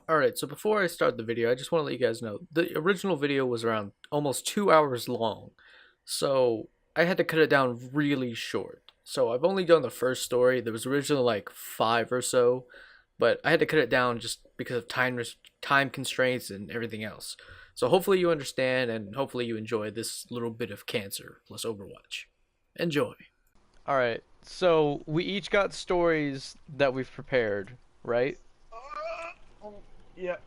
Alright, so before I start the video, I just want to let you guys know the original video was around almost 2 hours long, so I had to cut it down really short. So I've only done the first story. There was originally like five or so, but I had to cut it down just because of time constraints and everything else. So hopefully you understand and hopefully you enjoy this little bit of cancer plus Overwatch. Enjoy. All right. So we each got stories that we've prepared, right? Yeah.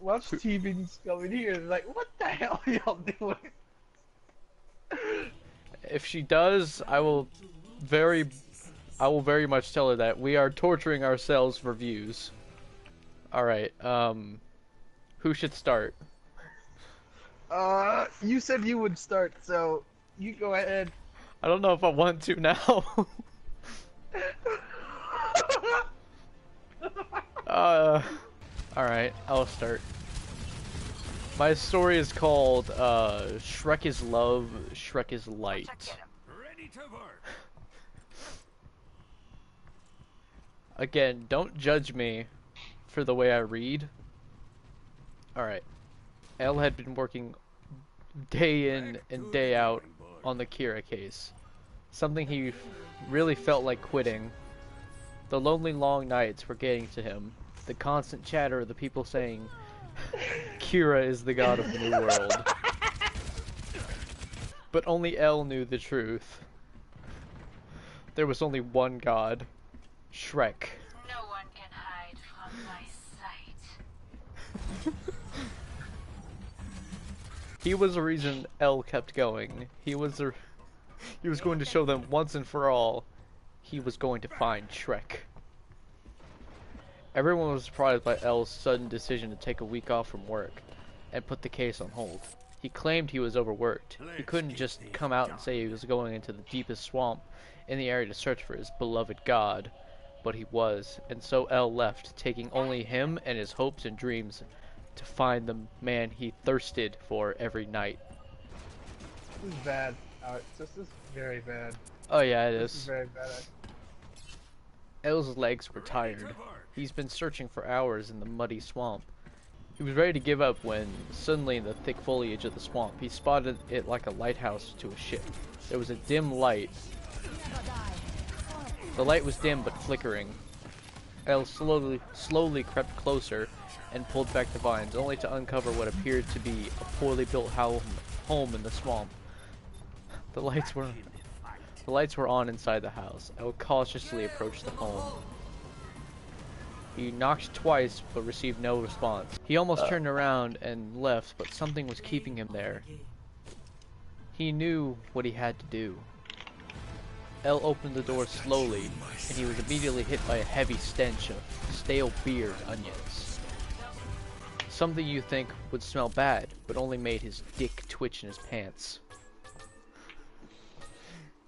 Watch TV's coming here. Like, what the hell are y'all doing? If she does, I will very much tell her that we are torturing ourselves for views. All right. Who should start? You said you would start, so you go ahead. I don't know if I want to now. uh, all right. I'll start. My story is called Shrek is Love, Shrek is Light. Again, don't judge me for the way I read. Alright. Elle had been working day in and day out on the Kira case. Something he really felt like quitting. The lonely long nights were getting to him. The constant chatter of the people saying, Kira is the god of the new world. But only Elle knew the truth. There was only one god. Shrek. No one can hide from my sight. He was the reason Elle kept going. He was going to show them once and for all he was going to find Shrek. Everyone was surprised by Elle's sudden decision to take a week off from work and put the case on hold. He claimed he was overworked. He couldn't just come out and say he was going into the deepest swamp in the area to search for his beloved god. But he was, and so Elle left, taking only him and his hopes and dreams to find the man he thirsted for every night. This is bad. This is very bad. Oh yeah, it This is is. very bad. Elle's legs were tired. He's been searching for hours in the muddy swamp. He was ready to give up when, suddenly in the thick foliage of the swamp, he spotted it like a lighthouse to a ship. There was a dim light. The light was dim but flickering. Elle slowly crept closer and pulled back the vines, only to uncover what appeared to be a poorly built home in the swamp. The lights were on inside the house. Elle cautiously approached the home. He knocked twice but received no response. He almost turned around and left, but something was keeping him there. He knew what he had to do. Elle opened the door slowly, and he was immediately hit by a heavy stench of stale beer onions. Something you think would smell bad, but only made his dick twitch in his pants.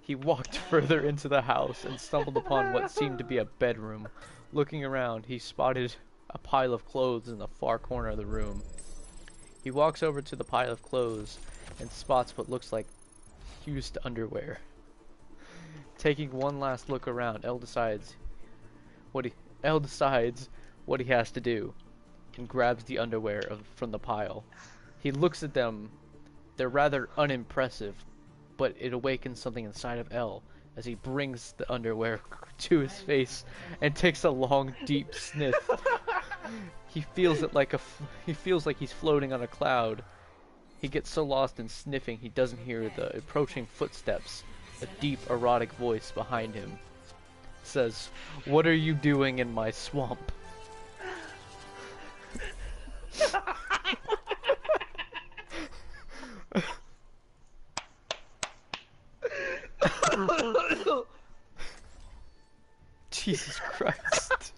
He walked further into the house and stumbled upon what seemed to be a bedroom. Looking around, he spotted a pile of clothes in the far corner of the room. He walks over to the pile of clothes and spots what looks like used underwear. Taking one last look around, Elle decides what he has to do and grabs the underwear from the pile. He looks at them. They're rather unimpressive, but it awakens something inside of Elle as he brings the underwear to his face and takes a long, deep sniff. He feels like he's floating on a cloud. He gets so lost in sniffing he doesn't hear the approaching footsteps. A deep, erotic voice behind him says, "What are you doing in my swamp?" Jesus Christ.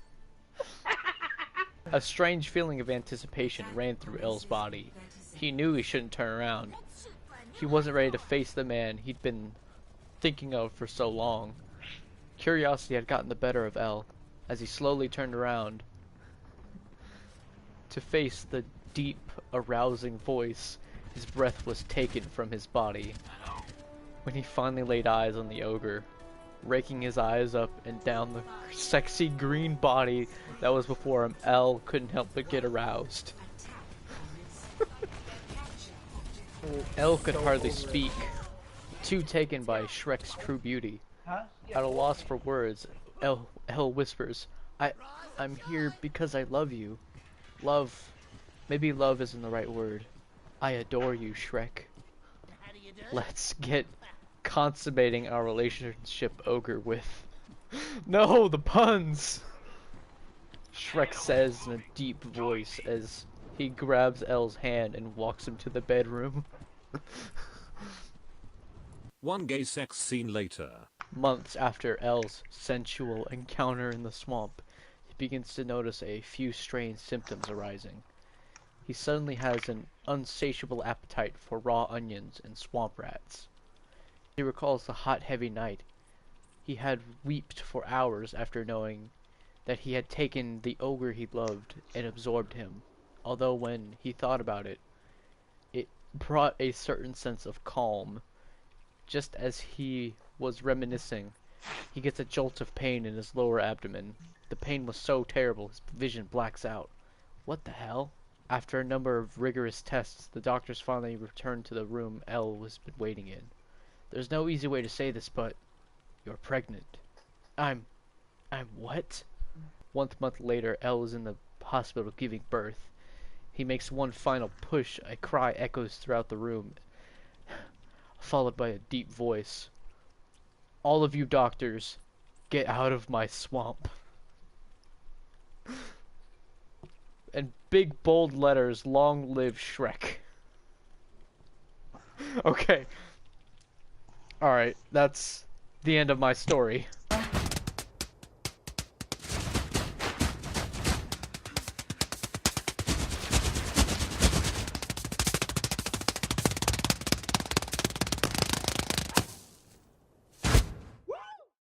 A strange feeling of anticipation ran through Elle's body. He knew he shouldn't turn around. He wasn't ready to face the man he'd been thinking of for so long. Curiosity had gotten the better of Elle as he slowly turned around to face the deep, arousing voice. His breath was taken from his body when he finally laid eyes on the ogre. raking his eyes up and down the sexy green body that was before him. Elle couldn't help but get aroused. Elle could hardly speak, too taken by Shrek's true beauty. Huh? At a loss for words, Elle whispers, I'm here because I love you. Love. Maybe love isn't the right word. I adore you, Shrek. Let's get consummating our relationship, ogre, with... No, the puns! Shrek says in a deep voice as he grabs Elle's hand and walks him to the bedroom. One gay sex scene later. Months after Elle's sensual encounter in the swamp, he begins to notice a few strange symptoms arising. He suddenly has an unsatiable appetite for raw onions and swamp rats. He recalls the hot, heavy night he had wept for hours after knowing that he had taken the ogre he loved and absorbed him, although when he thought about it, it brought a certain sense of calm. Just as he was reminiscing, he gets a jolt of pain in his lower abdomen. The pain was so terrible, his vision blacks out. What the hell? After a number of rigorous tests, the doctors finally returned to the room Elle was been waiting in. There's no easy way to say this, but you're pregnant. I'm what? 1 month later, Elle is in the hospital giving birth. He makes one final push. A cry echoes throughout the room, followed by a deep voice. All of you doctors, get out of my swamp. And big bold letters, long live Shrek. Okay. Alright, that's the end of my story.